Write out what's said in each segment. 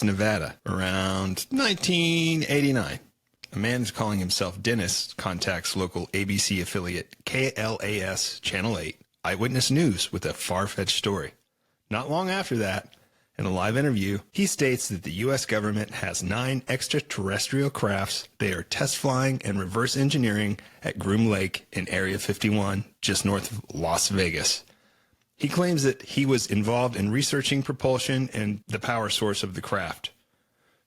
Nevada, around 1989. A man who's calling himself Dennis contacts local ABC affiliate KLAS Channel 8 Eyewitness News with a far-fetched story. Not long after that, in a live interview, he states that the U.S. government has 9 extraterrestrial crafts they are test flying and reverse engineering at Groom Lake in Area 51, just north of Las Vegas. He claims that he was involved in researching propulsion and the power source of the craft.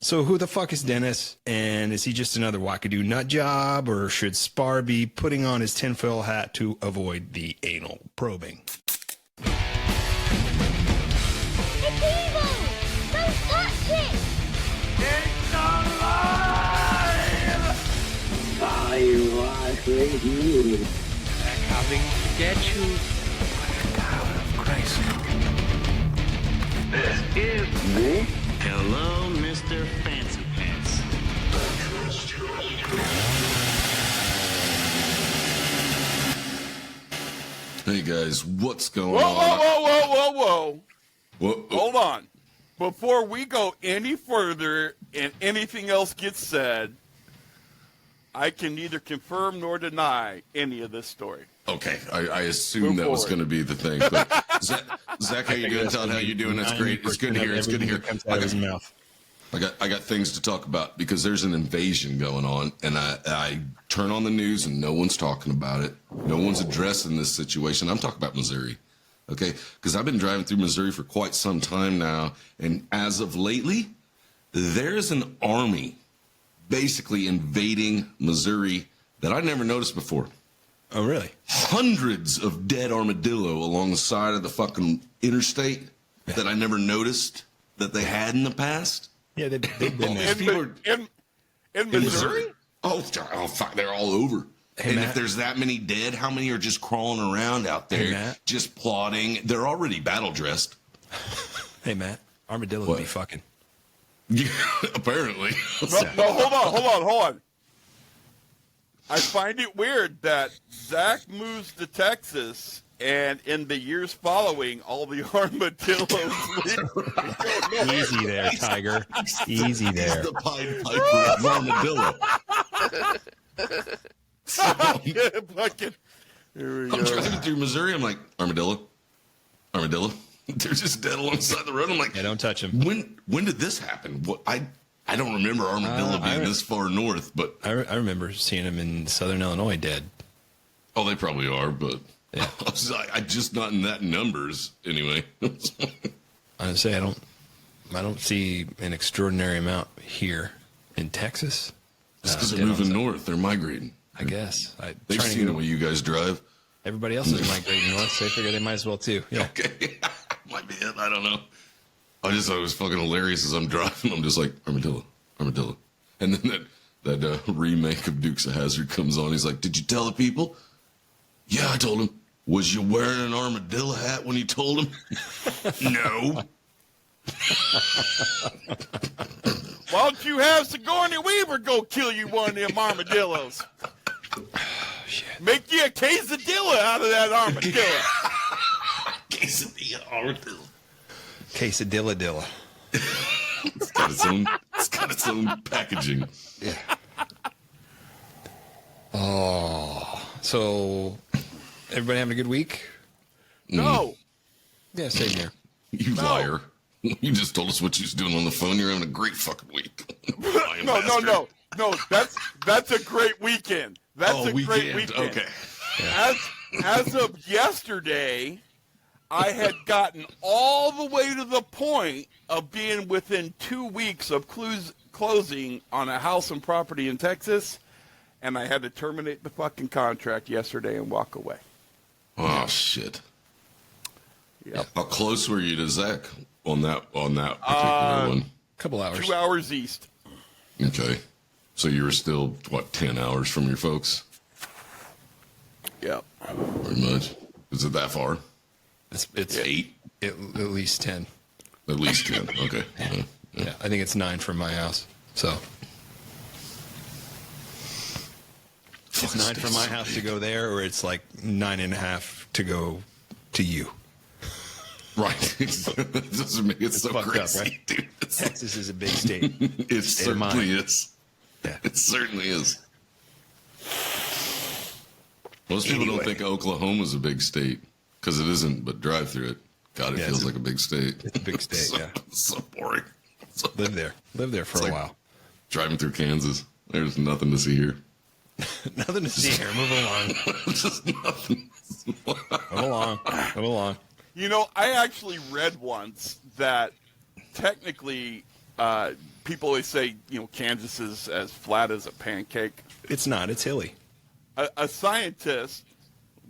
So who the fuck is Dennis, and is he just another wackadoo nut job, or should Spar be putting on his tinfoil hat to avoid the anal probing? It's evil! Don't touch it! It's alive! I was with you. They're coming to get you. By the power of Christ. This is Me? Hello, Mr. Fancy Pants. Hey guys, what's going Whoa, on? whoa. Whoa. Hold on. Before we go any further and anything else gets said, I can neither confirm nor deny any of this story. Okay, I assumed that was going to be the thing. But Zach, how you doing? Todd, how you doing? That's great. It's good to hear. It's good to hear. Comes out of his mouth. I got things to talk about because there's an invasion going on, and I turn on the news and no one's talking about it. No one's addressing this situation. I'm talking about Missouri, okay? Because I've been driving through Missouri for quite some time now, and as of lately, there's an army basically invading Missouri that I never noticed before. Oh, really? Hundreds of dead armadillo along the side of the fucking interstate that I never noticed that they had in the past. Yeah, they've been there. In Missouri? Oh, fuck, they're all over. Hey, and Matt. if there's that many dead, how many are just crawling around out there, Hey, Matt. just plotting? They're already battle dressed. Hey, Matt, armadillo What? be fucking. Yeah, apparently. No, hold on. I find it weird that Zach moves to Texas, and in the years following, all the armadillos leave. Easy there, Tiger. Easy there. He's the Pied Piper of armadillo. Fucking, here we I'm go. driving through Missouri. I'm like, armadillo. They're just dead alongside the road. I'm like, Yeah, don't touch him. when did this happen? What I don't remember armadillo being this far north, but I remember seeing him in southern Illinois dead. oh, they probably are, but Yeah. I just not in that numbers anyway. I say I don't see an extraordinary amount here in Texas. It's because they're dead on moving south. north. They're migrating. I guess. They've trying to seen go- the way you guys drive. Everybody else is migrating north, so they figure they might as well too. Yeah. Okay, might be it. I don't know. I just thought it was fucking hilarious as I'm driving. I'm just like armadillo, and then that remake of Dukes of Hazzard comes on. He's like, "Did you tell the people?" Yeah, I told him. Was you wearing an armadillo hat when you told him? No. Why don't you have Sigourney Weaver go kill you one of them armadillos? Make you a quesadilla out of that armadillo. Quesadilla armadillo. Quesadilla. It's got its own packaging. Yeah. Oh, so everybody having a good week? No. Yeah, same here. You liar. You just told us what you was doing on the phone. You're having a great fucking week. Lying bastard. No. That's a great weekend. That's a great weekend. Okay. As of yesterday, I had gotten all the way to the point of being within 2 weeks of closing on a house and property in Texas, and I had to terminate the fucking contract yesterday and walk away. Oh shit. Yep. How close were you to Zach on that particular one? Couple hours. 2 hours east. Okay. So you were still, 10 hours from your folks? Yep. Pretty much. Is it that far? It's 8? at least 10. At least 10. Okay. Yeah, I think it's 9 from my house. So it's 9 from my house to go there, or it's like 9.5 to go to you. Right. It doesn't make it so fucked up, crazy, right? dude. Texas is a big state. It State of mind. certainly is. Yeah. It certainly is. Most people don't Anyway. think Oklahoma's a big state because it isn't, but drive through it. God, it Yeah, feels it's a- like a big state. It's a big state, so, yeah. So boring. So, Live there. Live there for It's a like- while. driving through Kansas, there's nothing to see here. Nothing to see here. Move along. Just nothing. Move along. Move along. You know, I actually read once that technically people always say, Kansas is as flat as a pancake. It's not. It's hilly. A scientist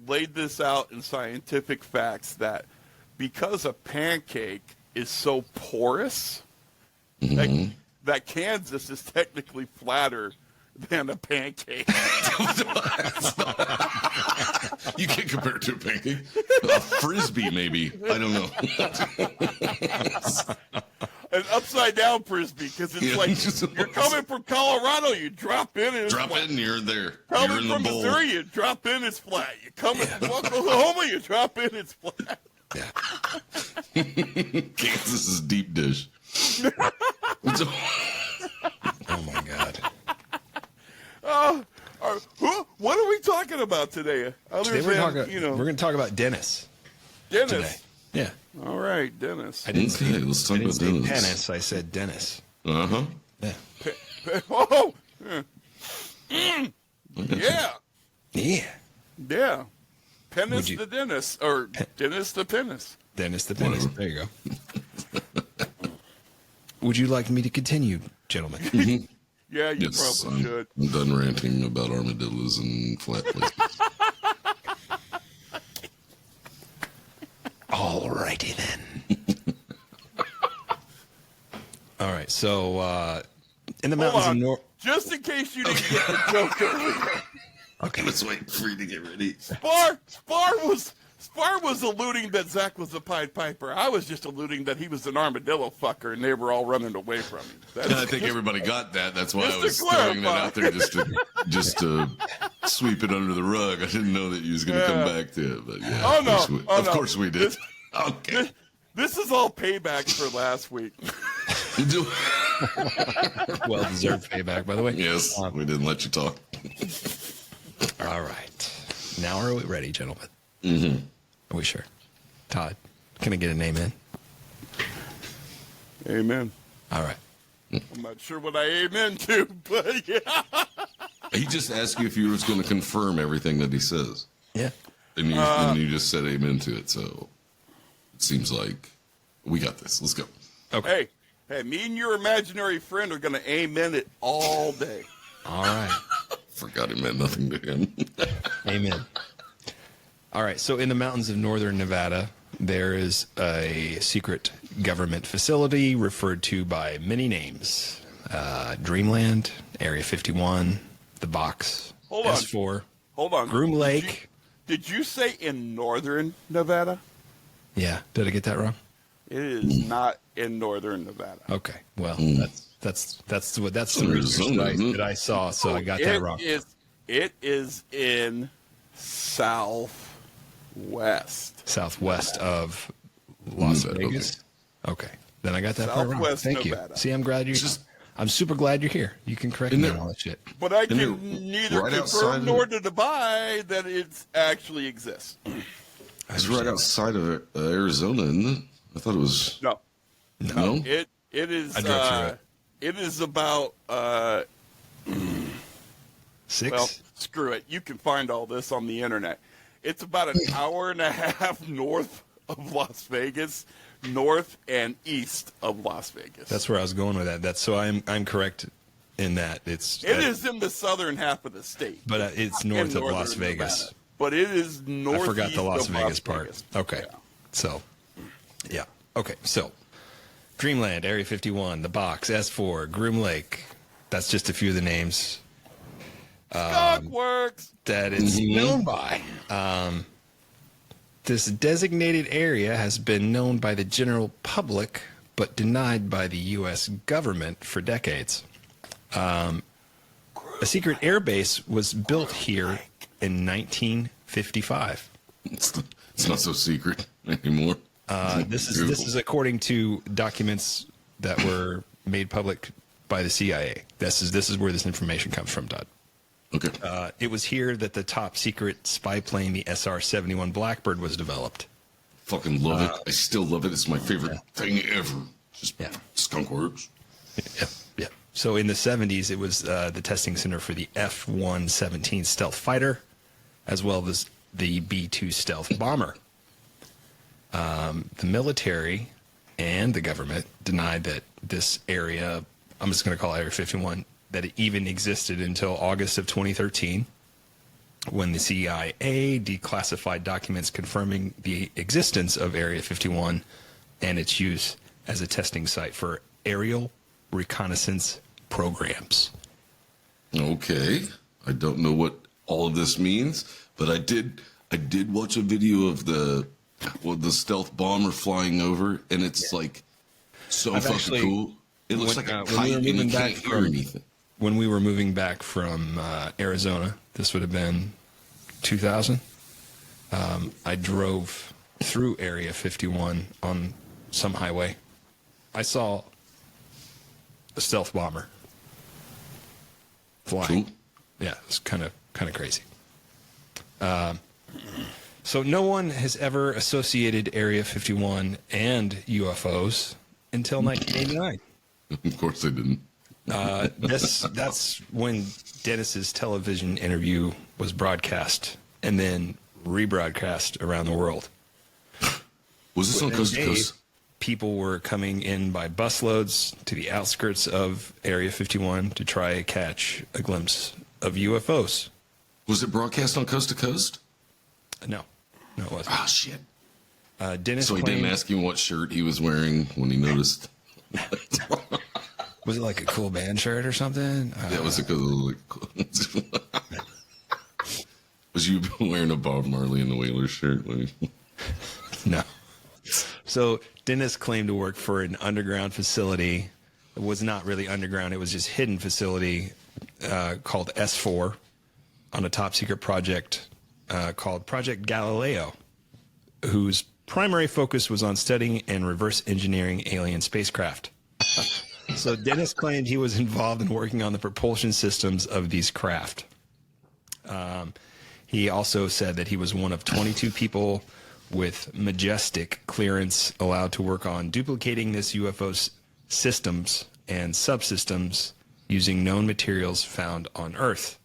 laid this out in scientific facts that because a pancake is so porous, that Kansas is technically flatter than a pancake. You can't compare it to a pancake. A frisbee, maybe. I don't know. An upside down frisbee, because it's Yeah, like just- you're coming from Colorado, you drop in and it's Drop flat. it and you're there. You're Coming in the from bowl. Missouri, you drop in, it's flat. You come from Oklahoma, you drop in, it's flat. Yeah. Kansas is deep dish. Oh my God. What are we talking about today? Other Today we're than, we're going to talk about Dennis Dennis. today. Yeah. All right, Dennis. I didn't Okay, let's talk about say Dennis. penis. I said Dennis. Uh-huh. Yeah. Oh, yeah. Yeah. Yeah. Yeah. Penis Would you- the Dennis, or Dennis the penis. Dennis the penis. There you go. Would you like me to continue, gentlemen? Yeah, you Yes, probably should. I'm done ranting about armadillos and flat places. Alrighty then. All right. So, in the Hold mountains of on. North. Just in case you didn't get the joke earlier. Okay. Let's wait for you to get ready. Spar was alluding that Zach was a Pied Piper. I was just alluding that he was an armadillo fucker, and they were all running away from him. I think everybody got that. That's why Just I to was throwing that clarify. out there just to sweep it under the rug. I didn't know that you was going to come back to it, but yeah. Oh, no. Of course we did. Okay. This is all payback for last week. Well deserved payback, by the way. Yes, we didn't let you talk. All right. Now are we ready, gentlemen? Mm-hmm. Are we sure? Todd, can I get an amen? Amen. All right. I'm not sure what I amen to, but yeah. He just asked you if you was going to confirm everything that he says, Yeah. and you just said amen to it. So it seems like we got this. Let's go. Okay. Hey, me and your imaginary friend are going to amen it all day. All right. Forgot it meant nothing to him. Amen. All right. So in the mountains of northern Nevada, there is a secret government facility referred to by many names. Dreamland, Area 51, The Box, Hold on. S4, Hold on. Groom Lake. Did you say in northern Nevada? Yeah. Did I get that wrong? It is not in northern Nevada. Okay. Well, that's the Arizona, research isn't it? that I saw, so I got that wrong. It is in southwest. Southwest of Las Nevada, Vegas. Okay. Then I got that part wrong. Southwest Thank Nevada. you. See, I'm super glad you're here. You can correct Isn't me on there- all that shit. But I And can neither right outside confirm of- nor deny that it actually exists. It's right outside of Arizona, isn't it? I thought it was. No, No? it is. I drove through it. It is about. 6? Well, screw it. You can find all this on the internet. It's about an hour and a half north of Las Vegas, north and east of Las Vegas. That's where I was going with that. That's so I'm correct in that It is in the southern half of the state. but it's in north of northern Las Vegas. Nevada. But it is north. I forgot the Las of Vegas part. Okay. Yeah. So, yeah. Okay. So, Dreamland, Area 51, The Box, S4, Groom Lake. That's just a few of the names Skunk works. that it's known by. This designated area has been known by the general public, but denied by the U.S. government for decades. A secret airbase was built here in 1955. It's not so secret anymore. This is according to documents that were made public by the CIA. This is where this information comes from, Todd. Okay. It was here that the top secret spy plane, the SR-71 Blackbird, was developed. Fucking love it. I still love it. It's my favorite thing ever. Just skunk works. Yeah, yeah. So in the 70s, it was the testing center for the F-117 stealth fighter, as well as the B-2 stealth bomber. The military and the government denied that this area, I'm just going to call it Area 51, that it even existed until August of 2013, when the CIA declassified documents confirming the existence of Area 51 and its use as a testing site for aerial reconnaissance programs. Okay. I don't know what all of this means, but I did watch a video of the stealth bomber flying over, and it's like so fucking cool. It looks like a kite, and you can't hear anything. When we were moving back from Arizona, this would have been 2000. I drove through Area 51 on some highway. I saw a stealth bomber flying. Cool. Yeah, it's kind of crazy. So no one has ever associated Area 51 and UFOs until 1989. Of course they didn't. That's when Dennis's television interview was broadcast and then rebroadcast around the world. Was this on Coast to Coast? People were coming in by busloads to the outskirts of Area 51 to try to catch a glimpse of UFOs. Was it broadcast on Coast to Coast? No, it wasn't. Oh, shit. Dennis So he didn't ask him what shirt he was wearing when he noticed. Was it like a cool band shirt or something? That was a cool. Was you wearing a Bob Marley and the Wailers shirt? No. So Dennis claimed to work for an underground facility. It was not really underground. It was just hidden facility called S4 on a top secret project called Project Galileo, whose primary focus was on studying and reverse engineering alien spacecraft. So Dennis claimed he was involved in working on the propulsion systems of these craft. He also said that he was one of 22 people with majestic clearance allowed to work on duplicating this UFO systems and subsystems using known materials found on Earth.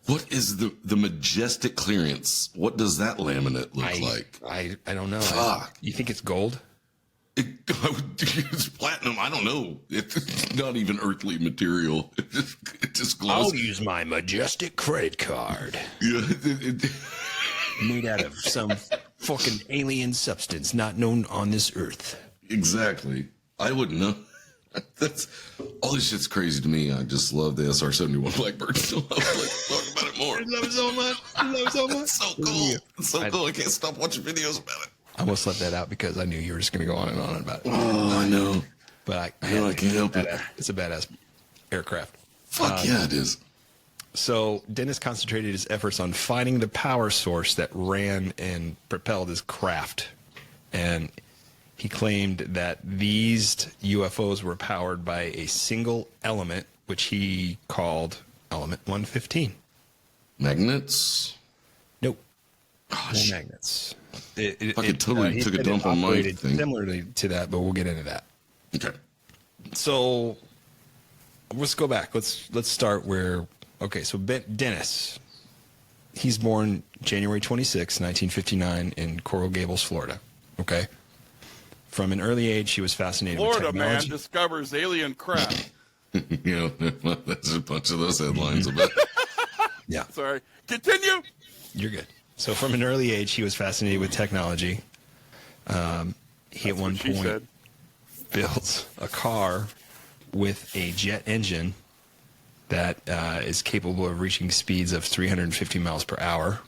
What is the majestic clearance? What does that laminate look like? I don't know. Fuck. You think it's gold? It's platinum. I don't know. It's not even earthly material. It just glows. I'll use my majestic credit card. Yeah, Made out of some fucking alien substance not known on this earth. exactly. I wouldn't know. That's all this shit's crazy to me. I just love the SR-71 Blackbird. So I was like, talk about it more. I love it so much. I love it so much. It's so cool. It's so cool. I can't stop watching videos about it. I almost left that out because I knew you were just going to go on and on about it. Oh, I know. But I can't help it. It's a badass aircraft. Fuck yeah, it is. So Dennis concentrated his efforts on finding the power source that ran and propelled his craft. And he claimed that these UFOs were powered by a single element, which he called Element 115. Magnets? Nope. Oh, No shit. magnets. Fucking totally he took a said dump it on my operated thing. similarly to that, but we'll get into that. Okay. So let's go back. Let's start where. Okay, so Dennis, he's born January 26, 1959 in Coral Gables, Florida. Okay. From an early age, he was fascinated with Florida man technology. discovers alien craft. You know, there's a bunch of those headlines about Yeah, Sorry. Continue. you're good. So from an early age, he was fascinated with technology. He at one She point said. built a car with a jet engine that is capable of reaching speeds of 350 miles per hour.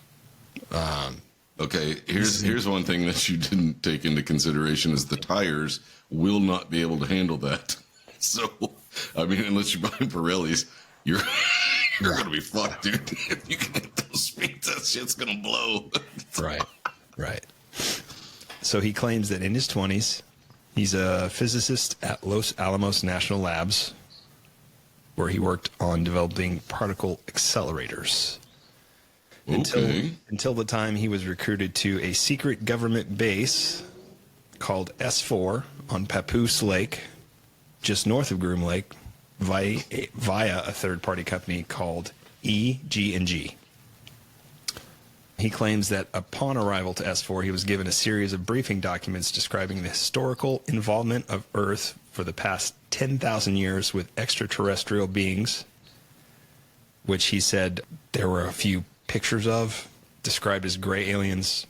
Okay, here's one thing that you didn't take into consideration is the tires will not be able to handle that. So, I mean, unless you're buying Pirellis, you're gonna be fucked, dude. If you can hit those speeds, that shit's gonna blow. Right. So he claims that in his 20s, He's a physicist at Los Alamos National Labs, where he worked on developing particle accelerators. Okay. Until the time he was recruited to a secret government base called S4 on Papoose Lake, just north of Groom Lake, via a third-party company called EG&G. He claims that upon arrival to S4, he was given a series of briefing documents describing the historical involvement of Earth for the past 10,000 years with extraterrestrial beings, which he said there were a few pictures of, described as gray aliens,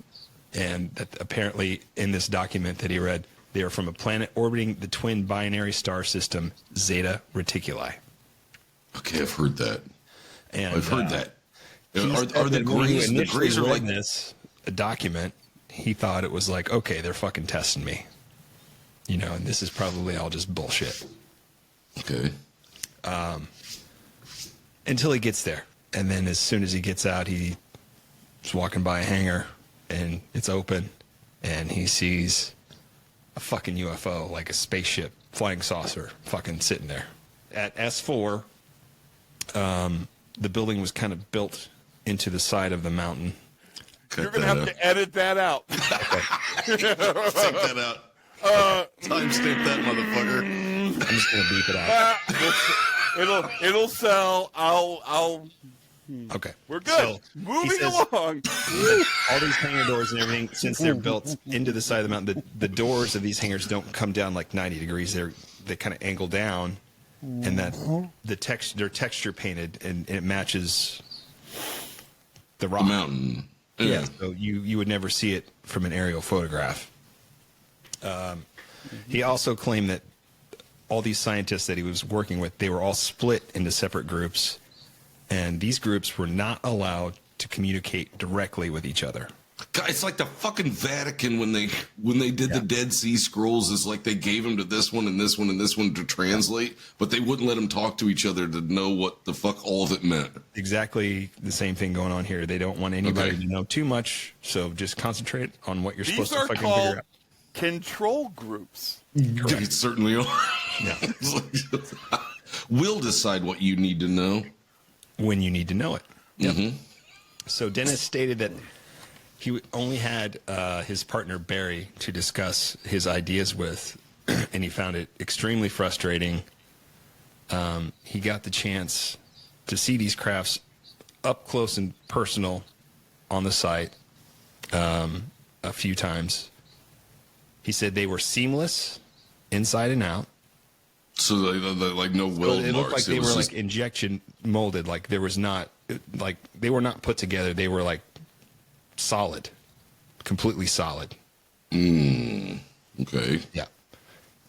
and that apparently in this document that he read, they are from a planet orbiting the twin binary star system Zeta Reticuli. Okay, I've heard that. And I've heard that. he Are said the that when he grays? The initially grays are read like this a document, he thought it was like, okay, they're fucking testing me, you know, and this is probably all just bullshit. okay. Until he gets there, and then as soon as he gets out, he's walking by a hangar, and it's open, and he sees a fucking UFO, like a spaceship, flying saucer, fucking sitting there. At S4, the building was kind of built into the side of the mountain. Cut You're going to have to edit that out. take that out. Timestamp that motherfucker. I'm just gonna beep it out. It'll sell. I'll. Okay, We're good. So, he Moving says along. all these hangar doors and everything, since they're built into the side of the mountain, the doors of these hangars don't come down like 90 degrees. They kind of angle down, and that they're texture painted, and it matches the rock. The mountain. Yeah, so you would never see it from an aerial photograph. He also claimed that all these scientists that he was working with, they were all split into separate groups, and these groups were not allowed to communicate directly with each other. God, it's like the fucking Vatican when they did the Dead Sea Scrolls. It's like they gave them to this one and this one and this one to translate, but they wouldn't let them talk to each other to know what the fuck all of it meant. Exactly the same thing going on here. They don't want anybody to know too much, so just concentrate on what you're These supposed to are fucking called figure out. control groups. They certainly are. Yeah. It's like, we'll decide what you need to know. When you need to know it. Mm-hmm. So Dennis stated that he only had his partner Barry to discuss his ideas with, and he found it extremely frustrating. He got the chance to see these crafts up close and personal on the site a few times. He said they were seamless inside and out. So they like no weld It looked marks. like they It were was like just- injection molded. Like there was not, like they were not put together. They were like solid, completely solid. okay. Yeah,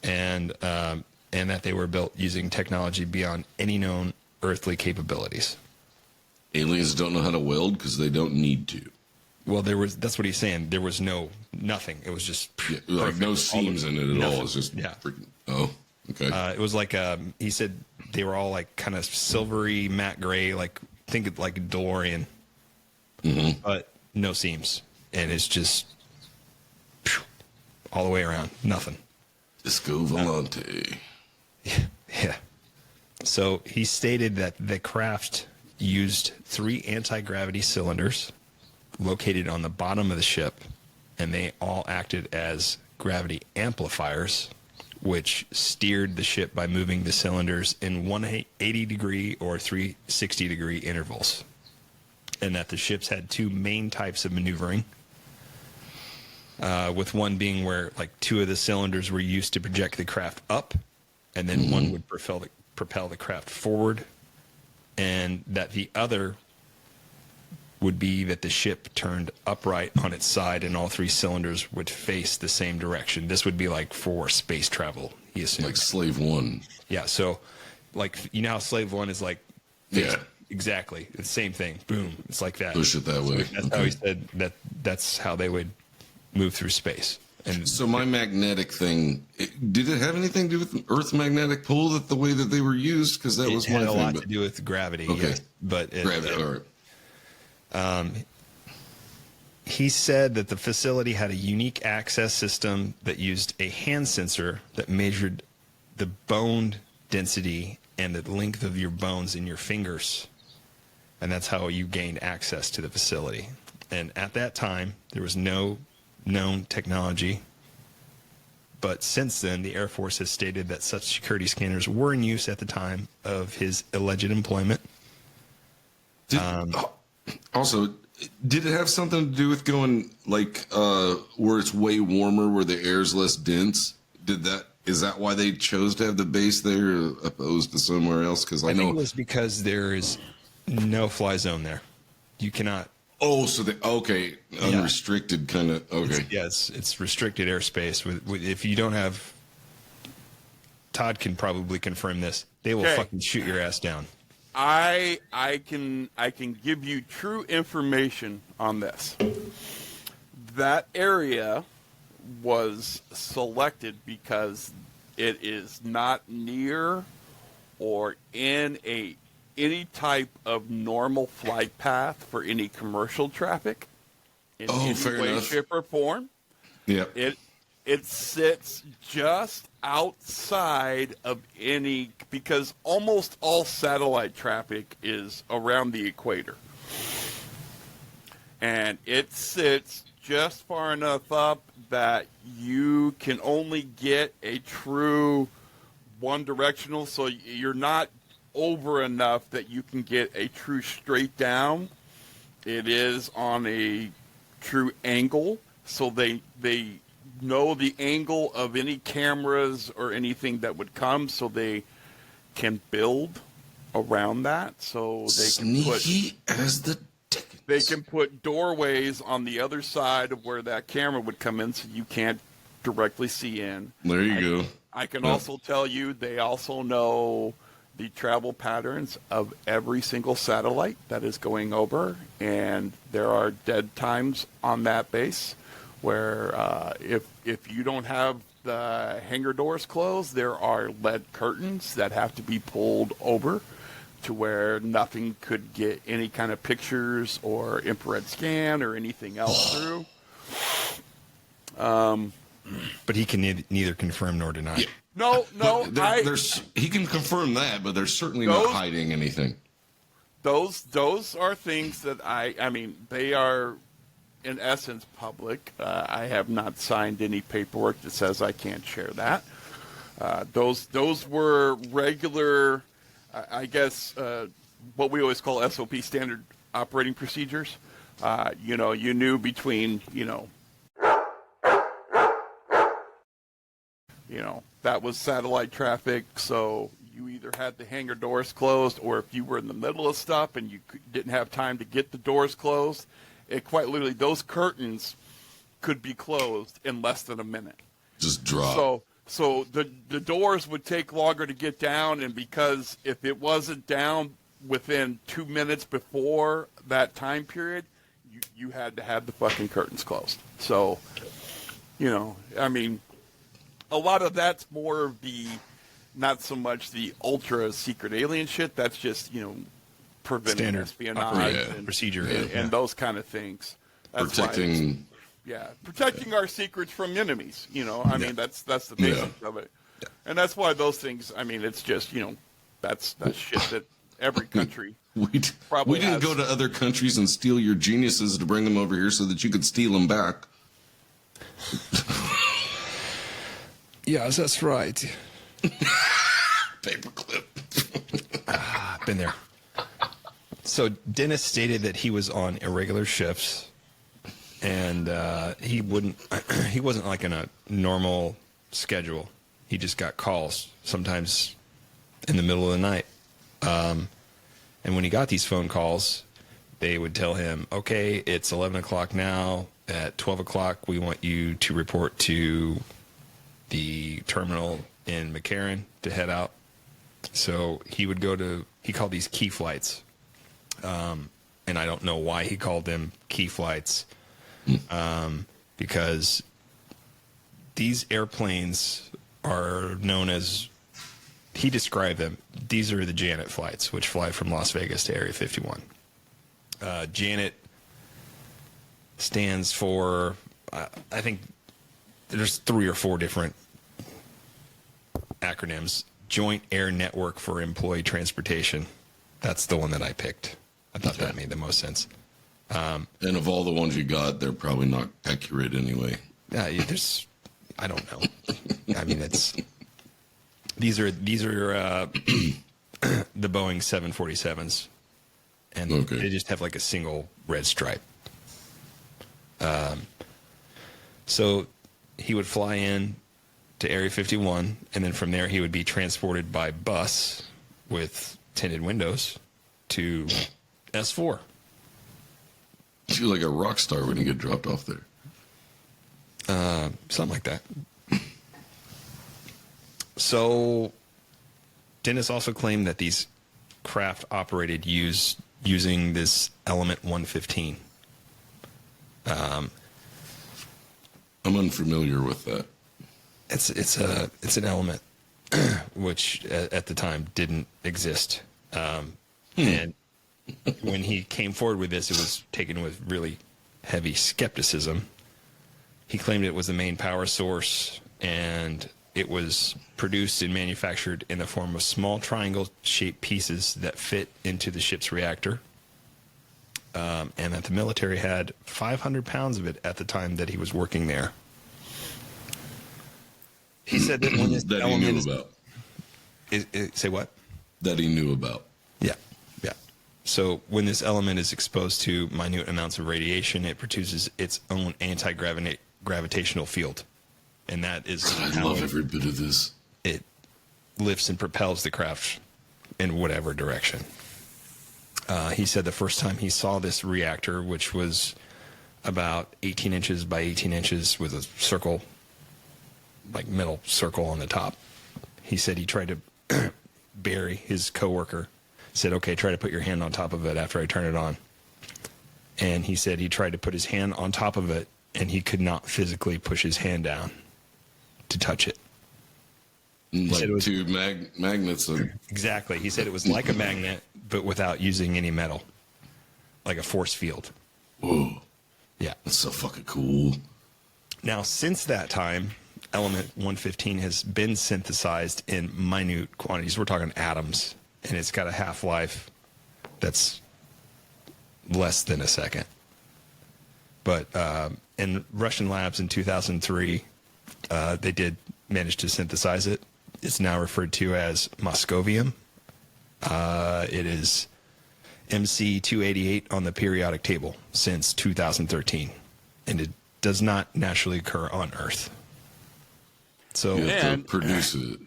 and that they were built using technology beyond any known earthly capabilities. Aliens don't know how to weld because they don't need to. Well, that's what he's saying. There was nothing. It was just Yeah, like no seams in it at all. It's just freaking. Oh, okay. It was like he said they were all like kind of silvery matte gray, like think of like a DeLorean, but no seams, and it's just all the way around, nothing. Disco Volante. Yeah. So he stated that the craft used 3 anti-gravity cylinders located on the bottom of the ship, and they all acted as gravity amplifiers, which steered the ship by moving the cylinders in 180-degree or 360-degree intervals. And that the ships had 2 main types of maneuvering, with one being where like 2 of the cylinders were used to project the craft up, and then one would propel the craft forward, and that the other would be that the ship turned upright on its side and all 3 cylinders would face the same direction. This would be like for space travel, he assumed. Like Slave One. Yeah, so like you know how Slave One is like Yeah. exactly the same thing. Boom. It's like that. Push it that way. That's how he said that's how they would move through space. And So my magnetic thing, did it have anything to do with Earth's magnetic pull that the way that they were used? Because that was it my had a thing. lot But to do with gravity. Okay. Yes, but gravity. All right. he said that the facility had a unique access system that used a hand sensor that measured the bone density and the length of your bones in your fingers. And that's how you gained access to the facility. And at that time, there was no known technology. But since then, the Air Force has stated that such security scanners were in use at the time of his alleged employment. Also, did it have something to do with going like where it's way warmer, where the air is less dense? Is that why they chose to have the base there opposed to somewhere else? Because I know think it was because there is no fly zone there. You cannot. Oh, so okay, unrestricted kind of. Okay, It's restricted airspace. With if you don't have, Todd can probably confirm this. They will fucking shoot your ass down. I can give you true information on this. That area was selected because it is not near or in any type of normal flight path for any commercial traffic in any way, shape, or form. Yeah. It sits just outside of because almost all satellite traffic is around the equator. And it sits just far enough up that you can only get a true one directional, so you're not over enough that you can get a true straight down. It is on a true angle, so they know the angle of any cameras or anything that would come, so they can build around that. So they can put doorways on the other side of where that camera would come in, so you can't directly see in. There you go. I can also tell you they also know the travel patterns of every single satellite that is going over, and there are dead times on that base where if you don't have the hangar doors closed, there are lead curtains that have to be pulled over to where nothing could get any kind of pictures or infrared scan or anything else through. But he can neither confirm nor deny. Yeah. No, he can confirm that, but they're certainly not hiding anything. Those are things that I mean, they are in essence public. I have not signed any paperwork that says I can't share that. Those were regular, I guess, what we always call SOP, standard operating procedures. You knew between, that was satellite traffic, so you either had the hangar doors closed, or if you were in the middle of stuff and you didn't have time to get the doors closed, it quite literally, those curtains could be closed in less than a minute. Just drop. So the doors would take longer to get down, and because if it wasn't down within 2 minutes before that time period, you had to have the fucking curtains closed. So, I mean, a lot of that's more of the, not so much the ultra secret alien shit. That's just, preventing standard espionage and procedure and those kind of things. That's protecting our secrets from enemies. I mean, that's the basics of it. Yeah. And that's why those things, I mean, it's just, that's shit that every country we didn't go to other countries and steal your geniuses to bring them over here so that you could steal them back. Yes, that's right. Paperclip. Been there. So Dennis stated that he was on irregular shifts, and he wasn't like in a normal schedule. He just got calls sometimes in the middle of the night. And when he got these phone calls, they would tell him, okay, it's 11 o'clock now. At 12 o'clock, we want you to report to the terminal in McCarran to head out. So he called these key flights. And I don't know why he called them key flights. Because these airplanes are known as, he described them, these are the Janet flights, which fly from Las Vegas to Area 51. Janet stands for, I think there's 3 or 4 different acronyms. Joint Air Network for Employee Transportation. That's the one that I picked. I thought that made the most sense. And of all the ones you got, they're probably not accurate anyway. There's, I don't know. I mean, these are the Boeing 747s, and they just have like a single red stripe. So he would fly in to Area 51, and then from there he would be transported by bus with tinted windows to S4. You feel like a rock star when you get dropped off there. Something like that. So Dennis also claimed that these craft operated using this element 115. I'm unfamiliar with that. It's an element which at the time didn't exist. And when he came forward with this, it was taken with really heavy skepticism. He claimed it was the main power source, and it was produced and manufactured in the form of small triangle-shaped pieces that fit into the ship's reactor, and that the military had 500 pounds of it at the time that he was working there. He said that when this that he knew about. Say what? That he knew about. Yeah. So when this element is exposed to minute amounts of radiation, it produces its own anti-gravitational field. And that is I love every bit of this. It lifts and propels the craft in whatever direction. He said the first time he saw this reactor, which was about 18 inches by 18 inches with a circle, like metal circle on the top, he said he tried to bury his coworker. Said, okay, try to put your hand on top of it after I turn it on. And he said he tried to put his hand on top of it, and he could not physically push his hand down to touch it. Like two magnets. Exactly. He said it was like a magnet, but without using any metal. Like a force field. Whoa. Yeah. That's so fucking cool. Now, since that time, element 115 has been synthesized in minute quantities. We're talking atoms. And it's got a half-life that's less than a second. But in Russian labs in 2003, they did manage to synthesize it. It's now referred to as moscovium. It is MC288 on the periodic table since 2013. And it does not naturally occur on Earth. So you have to produce it.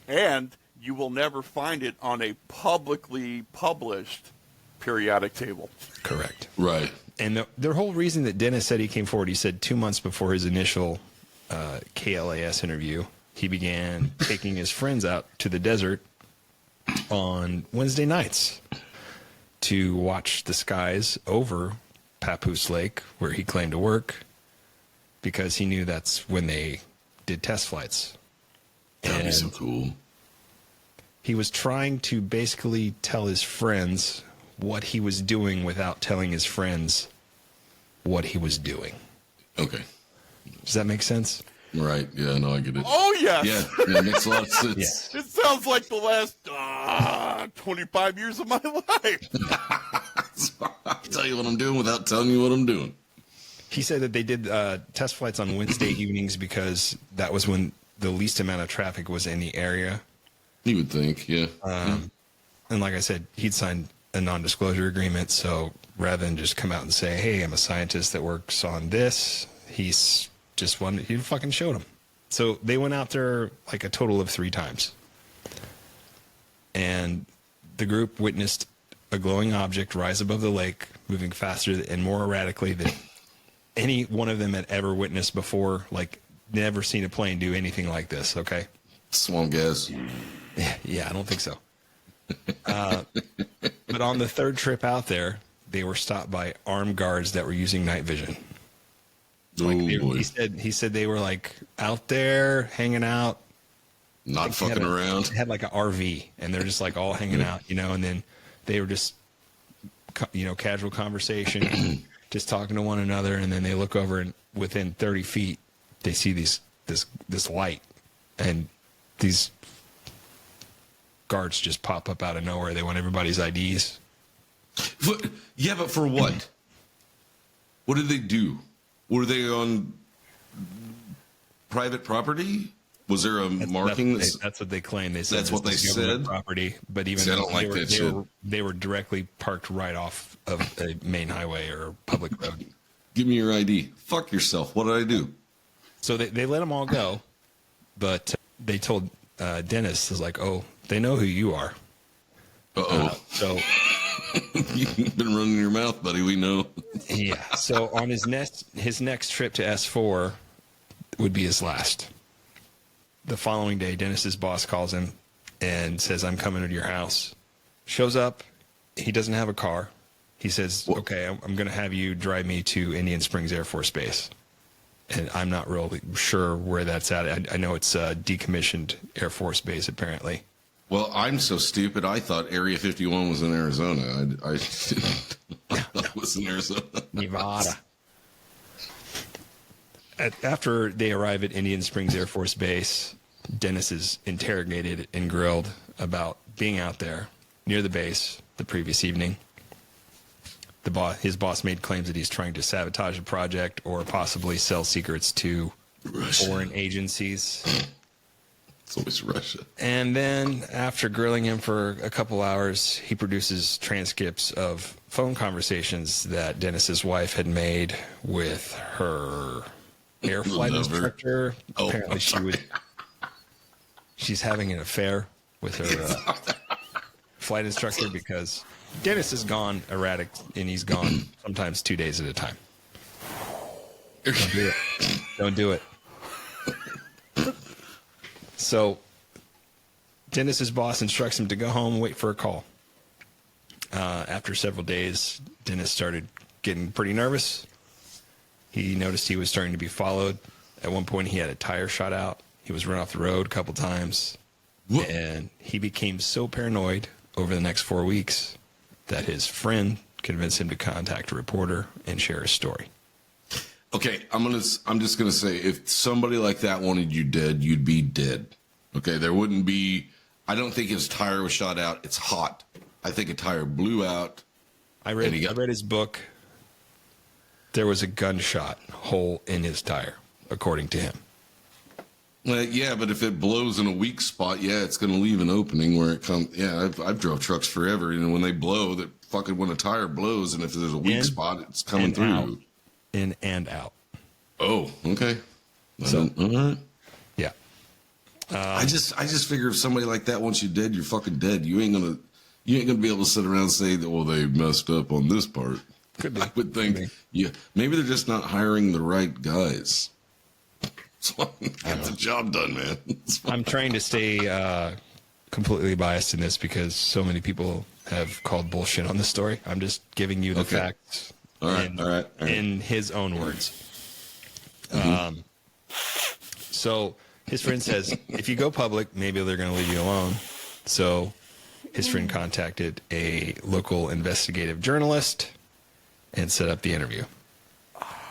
And you will never find it on a publicly published periodic table. Correct. Right. And the whole reason that Dennis said he came forward, he said 2 months before his initial KLAS interview, he began taking his friends out to the desert on Wednesday nights to watch the skies over Papoose Lake, where he claimed to work, because he knew that's when they did test flights. That'd be so cool. He was trying to basically tell his friends what he was doing without telling his friends what he was doing. Okay. Does that make sense? Right. Yeah, no, I get it. Oh, yes. Yeah, it makes a lot of sense. Yeah. It sounds like the last 25 years of my life. I'll tell you what I'm doing without telling you what I'm doing. He said that they did test flights on Wednesday evenings because that was when the least amount of traffic was in the area. You would think, yeah. And like I said, he'd signed a non-disclosure agreement, so rather than just come out and say, hey, I'm a scientist that works on this, he fucking showed him. So they went out there like a total of 3 times. And the group witnessed a glowing object rise above the lake, moving faster and more erratically than any one of them had ever witnessed before. Like, never seen a plane do anything like this, okay? Swamp gas. Yeah, I don't think so. But on the 3rd trip out there, they were stopped by armed guards that were using night vision. Like he said they were like out there hanging out, not fucking around. Had like an RV, and they're just like all hanging out, and then they were just, casual conversation. just talking to one another, and then they look over, and within 30 feet, they see this light, and these guards just pop up out of nowhere. They want everybody's IDs. Yeah, but for what? What did they do? Were they on private property? Was there a marking? That's what they claim. They said that's what they said. Property, but even See, I don't like that shit. They were directly parked right off of a main highway or public road. Give me your ID. Fuck yourself. What did I do? So they let them all go, but they told Dennis, is like, oh, they know who you are. So You've been running your mouth, buddy. We know. yeah. So on his next trip to S4 would be his last. The following day, Dennis's boss calls him and says, I'm coming to your house. Shows up. He doesn't have a car. He says, okay, I'm going to have you drive me to Indian Springs Air Force Base. And I'm not really sure where that's at. I know it's a decommissioned Air Force Base, apparently. Well, I'm so stupid. I thought Area 51 was in Arizona. I thought it was in Arizona. Nevada. After they arrive at Indian Springs Air Force Base, Dennis is interrogated and grilled about being out there near the base the previous evening. His boss made claims that he's trying to sabotage a project or possibly sell secrets to foreign agencies. It's always Russia. And then after grilling him for a couple hours, he produces transcripts of phone conversations that Dennis's wife had made with her air flight instructor. Oh, apparently she's having an affair with her flight instructor because Dennis is gone erratic, and he's gone sometimes 2 days at a time. Don't do it. Don't do it. So Dennis's boss instructs him to go home and wait for a call. After several days, Dennis started getting pretty nervous. He noticed he was starting to be followed. At one point, he had a tire shot out. He was run off the road a couple times. What? And he became so paranoid over the next 4 weeks that his friend convinced him to contact a reporter and share his story. Okay, I'm just gonna say, if somebody like that wanted you dead, you'd be dead. Okay, there wouldn't be. I don't think his tire was shot out. It's hot. I think a tire blew out. I read his book. There was a gunshot hole in his tire, according to him. Yeah, but if it blows in a weak spot, yeah, it's going to leave an opening where it comes. Yeah, I've drove trucks forever, and when they blow, that fucking when a tire blows, and if there's a weak spot, it's coming through. Out. In and out. Oh, okay. So, all right. Yeah. I just figure if somebody like that wants you dead, you're fucking dead. You ain't gonna be able to sit around and say that. Well, they messed up on this part. Could be. I would think. Yeah, maybe they're just not hiring the right guys. So get the job done, man. I'm trying to stay completely biased in this because so many people have called bullshit on this story. I'm just giving you the facts. All right. In his own words. So his friend says, if you go public, maybe they're going to leave you alone. So his friend contacted a local investigative journalist and set up the interview.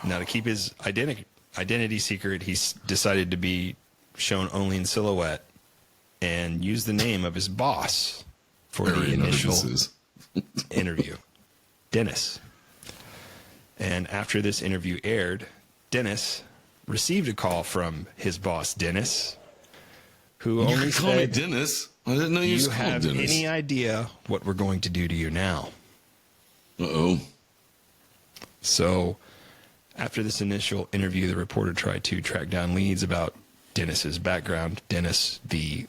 Now, to keep his identity secret, he's decided to be shown only in silhouette and use the name of his boss for the initial interview, Dennis. And after this interview aired, Dennis received a call from his boss, Dennis, who only call me said, Dennis. I didn't know you have Dennis. Any idea what we're going to do to you now? Uh-oh. So after this initial interview, the reporter tried to track down leads about Dennis's background. Dennis, the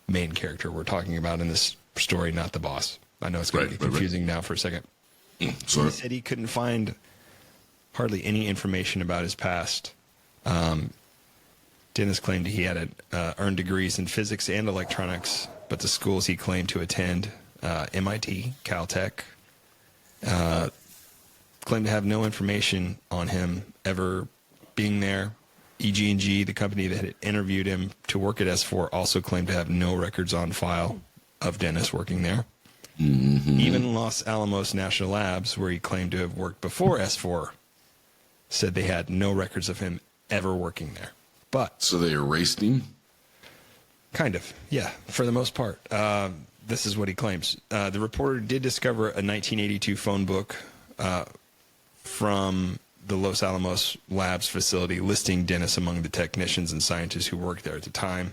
main character we're talking about in this story, not the boss. I know it's going to get confusing now for a second. Sorry. He said he couldn't find hardly any information about his past. Dennis claimed he had earned degrees in physics and electronics, but the schools he claimed to attend, MIT, Caltech, claimed to have no information on him ever being there. EG&G, the company that had interviewed him to work at S4, also claimed to have no records on file of Dennis working there. Even Los Alamos National Labs, where he claimed to have worked before S4, said they had no records of him ever working there. But So they erased him? kind of, yeah, for the most part. This is what he claims. The reporter did discover a 1982 phone book from the Los Alamos Labs facility listing Dennis among the technicians and scientists who worked there at the time.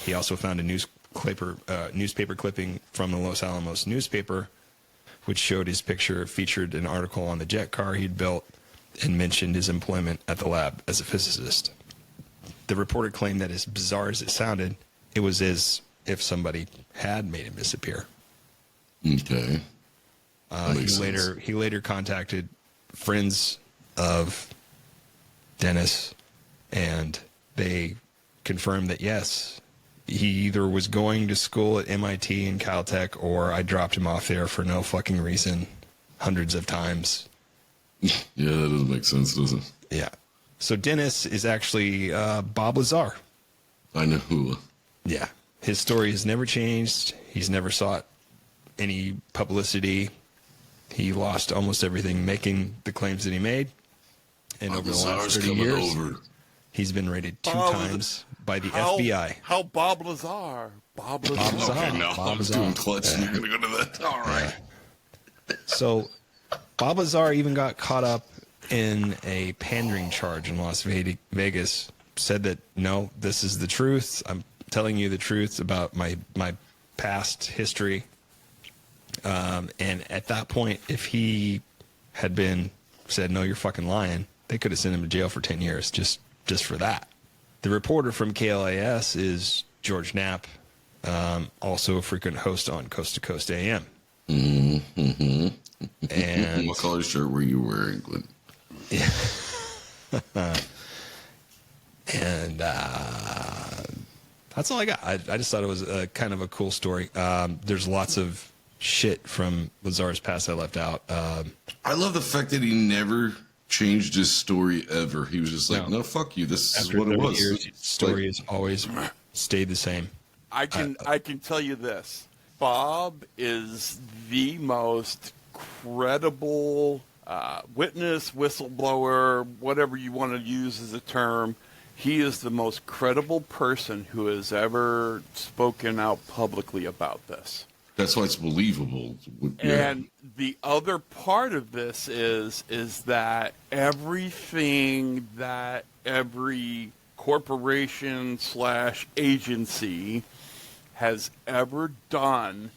He also found a newspaper clipping from the Los Alamos newspaper, which showed his picture, featured an article on the jet car he'd built, and mentioned his employment at the lab as a physicist. The reporter claimed that, as bizarre as it sounded, it was as if somebody had made him disappear. Okay. He later contacted friends of Dennis, and they confirmed that, yes, he either was going to school at MIT and Caltech, or I dropped him off there for no fucking reason hundreds of times. Yeah, that doesn't make sense, does it? Yeah. So Dennis is actually Bob Lazar. I know who. Yeah. His story has never changed. He's never sought any publicity. He lost almost everything making the claims that he made. And over the last 30 years, he's been raided 2 times by the FBI. How Bob Lazar? Bob Lazar. Bob Lazar. Okay, no, Bob I was Lazar. doing clutch and you're going to go to that. All right. So Bob Lazar even got caught up in a pandering charge in Las Vegas. Said that, no, this is the truth. I'm telling you the truth about my past history. And at that point, if he had been said, no, you're fucking lying, they could have sent him to jail for 10 years just for that. The reporter from KLAS is George Knapp, also a frequent host on Coast to Coast AM. Mm-hmm. And What color shirt were you wearing, Glenn? yeah. And that's all I got. I just thought it was kind of a cool story. There's lots of shit from Lazar's past I left out. I love the fact that he never changed his story ever. He was just like, no, fuck you. This is After what it 30 was. years, his story Like, has always stayed the same. I can tell you this. Bob is the most credible witness, whistleblower, whatever you want to use as a term. He is the most credible person who has ever spoken out publicly about this. that's why it's believable. Yeah. And the other part of this is that everything that every corporation / agency has ever done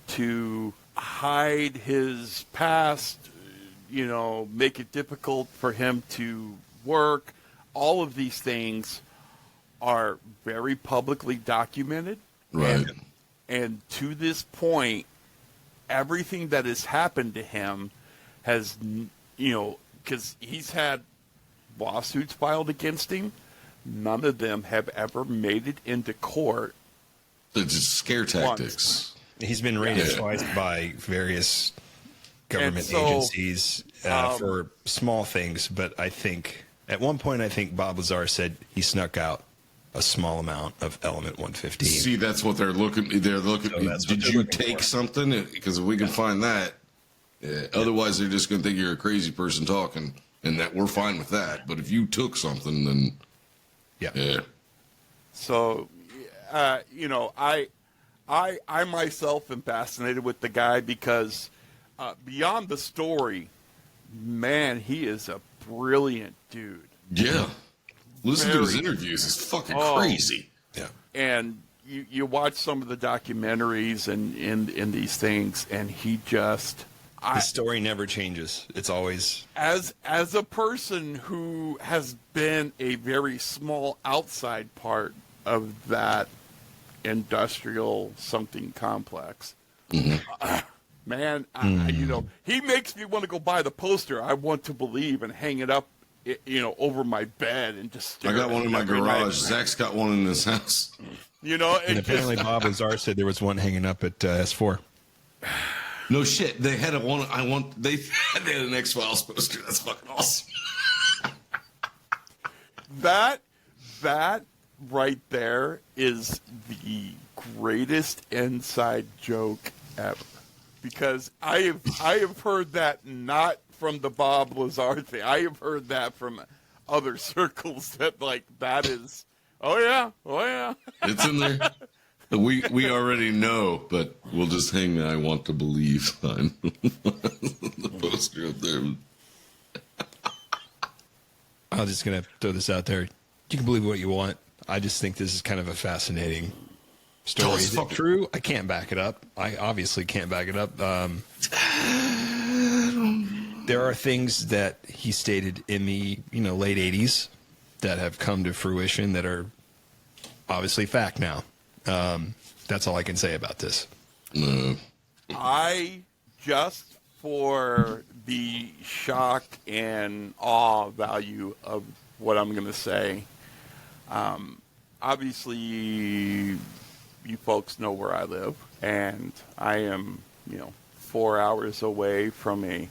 to hide his past, make it difficult for him to work, all of these things are very publicly documented. Right. And to this point, everything that has happened to him has, because he's had lawsuits filed against him, none of them have ever made it into court. It's just scare tactics. He's been raided Yeah. twice by various government And so, agencies for small things, but I think at one point Bob Lazar said he snuck out a small amount of element 115. See, that's what they're looking. They're looking. So that's what Did they're you looking take for. something? Because if we can find that, otherwise they're just going to think you're a crazy person talking, and that we're fine with that. But if you took something, then yeah. So, I myself am fascinated with the guy because beyond the story, man, he is a brilliant dude. Yeah. Listen to his Very. interviews. It's fucking Oh. crazy. Yeah. And you watch some of the documentaries and in these things, and he just His story never changes. It's always as a person who has been a very small outside part of that industrial something complex. Man, he makes me want to go buy the poster. I want to believe and hang it up, over my bed and just stare I got at one it in my every night. garage. Zach's got one in his house. and it apparently just, Bob Lazar said there was one hanging up at S4. No shit. They had They had an X-Files poster. That's fucking awesome. that right there is the greatest inside joke ever. because I have heard that not from the Bob Lazar thing. I have heard that from other circles that like that is. Oh yeah. It's in there. We already know, but we'll just hang the "I want to believe" sign. The poster up there. I'm just going to throw this out there. You can believe what you want. I just think this is kind of a fascinating story. Is it true? I can't back it up. I obviously can't back it up. There are things that he stated in the late 80s that have come to fruition that are obviously fact now. That's all I can say about this. No. I just for the shock and awe value of what I'm going to say. Obviously, you folks know where I live, and I am, 4 hours away from a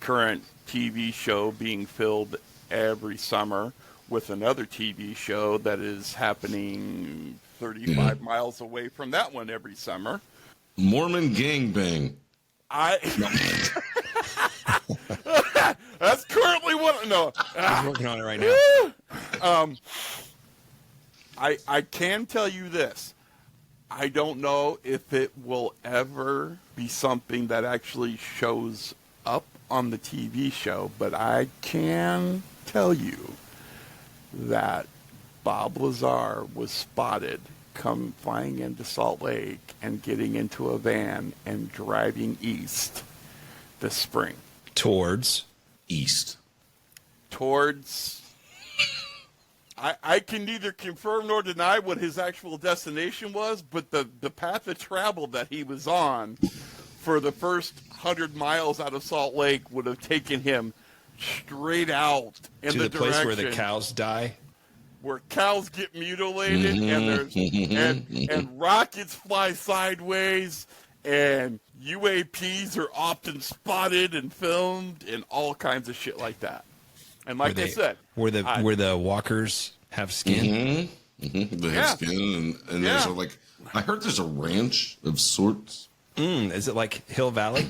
current TV show being filled every summer with another TV show that is happening 35 miles away from that one every summer. Mormon gangbang. That's currently what. No, I'm working on it right now. I can tell you this. I don't know if it will ever be something that actually shows up on the TV show, but I can tell you that Bob Lazar was spotted come flying into Salt Lake and getting into a van and driving east this spring. Towards I can neither confirm nor deny what his actual destination was, but the path of travel that he was on for the first 100 miles out of Salt Lake would have taken him straight out in to the the place direction where the cows die. where cows get mutilated and rockets fly sideways and UAPs are often spotted and filmed and all kinds of shit like that. And like I said, where the walkers have skin. They have skin, and there's I heard there's a ranch of sorts. Is it like Hill Valley?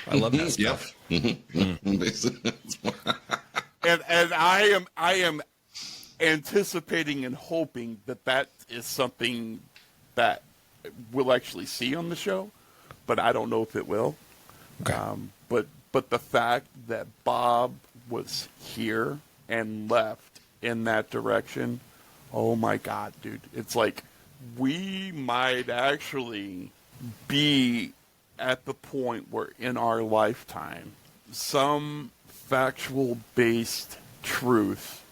I love that stuff. And I am anticipating and hoping that is something that we'll actually see on the show, but I don't know if it will. Okay. But the fact that Bob was here and left in that direction, oh my God, dude. It's like we might actually be at the point where in our lifetime, some factual-based truth,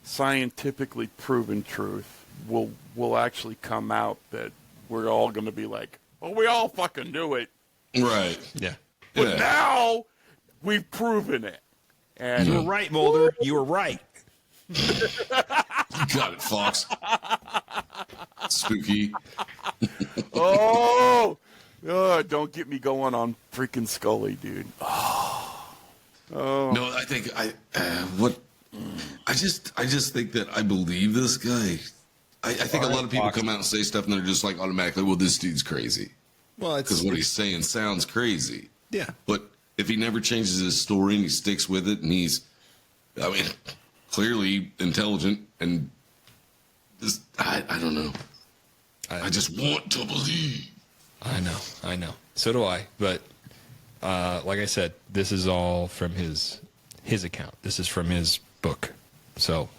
scientifically proven truth, will actually come out that we're all going to be like, well, we all fucking knew it. Right. Yeah. But now we've proven it. And You were right, Mulder. You were right. You got it, Fox. Spooky. oh, don't get me going on freaking Scully, dude. Oh. No, I think I just think that I believe this guy. I think a lot of people come out and say stuff and they're just like automatically, well, this dude's crazy. Well, it's Because what he's saying sounds crazy. yeah. But if he never changes his story and he sticks with it and he's, clearly intelligent and just, I don't know. I just want to believe. I know. So do I. But like I said, this is all from his account. This is from his book. So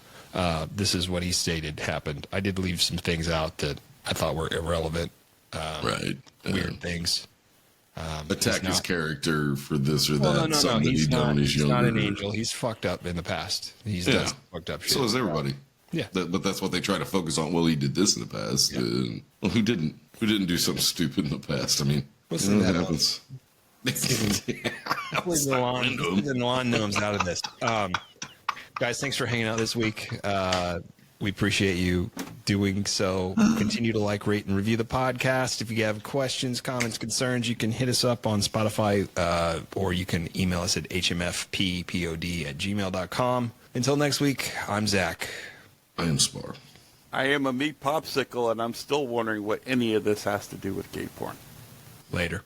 this is what he stated happened. I did leave some things out that I thought were irrelevant. Right. Weird things. Attack his character for this or Well, that. no. Something He's that not, he's he's not an younger. angel. He's fucked up in the past. He's done some fucked up shit. So is everybody. Yeah. But that's what they try to focus on. Well, he did this in the past. Yeah. Well, who didn't? Who didn't do something stupid in the past? I mean, What's you know that what happens. Leave the lawn gnomes out of this. Guys, thanks for hanging out this week. We appreciate you doing so. Continue to like, rate, and review the podcast. If you have questions, comments, concerns, you can hit us up on Spotify or you can email us at hmfppod@gmail.com. Until next week, I'm Zach. I am Spar. I am a meat popsicle, and I'm still wondering what any of this has to do with gay porn. Later.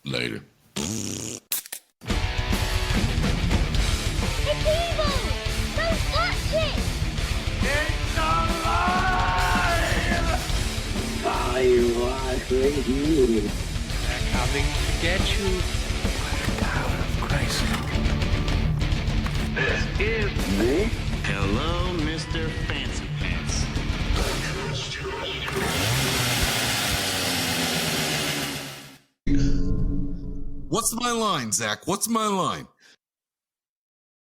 Later. It's evil! Don't touch it! I was with you. They're coming to get you. Tower of Christ. This is Eh? Hello, Mr. Fancy Pants. What's my line, Zach? What's my line?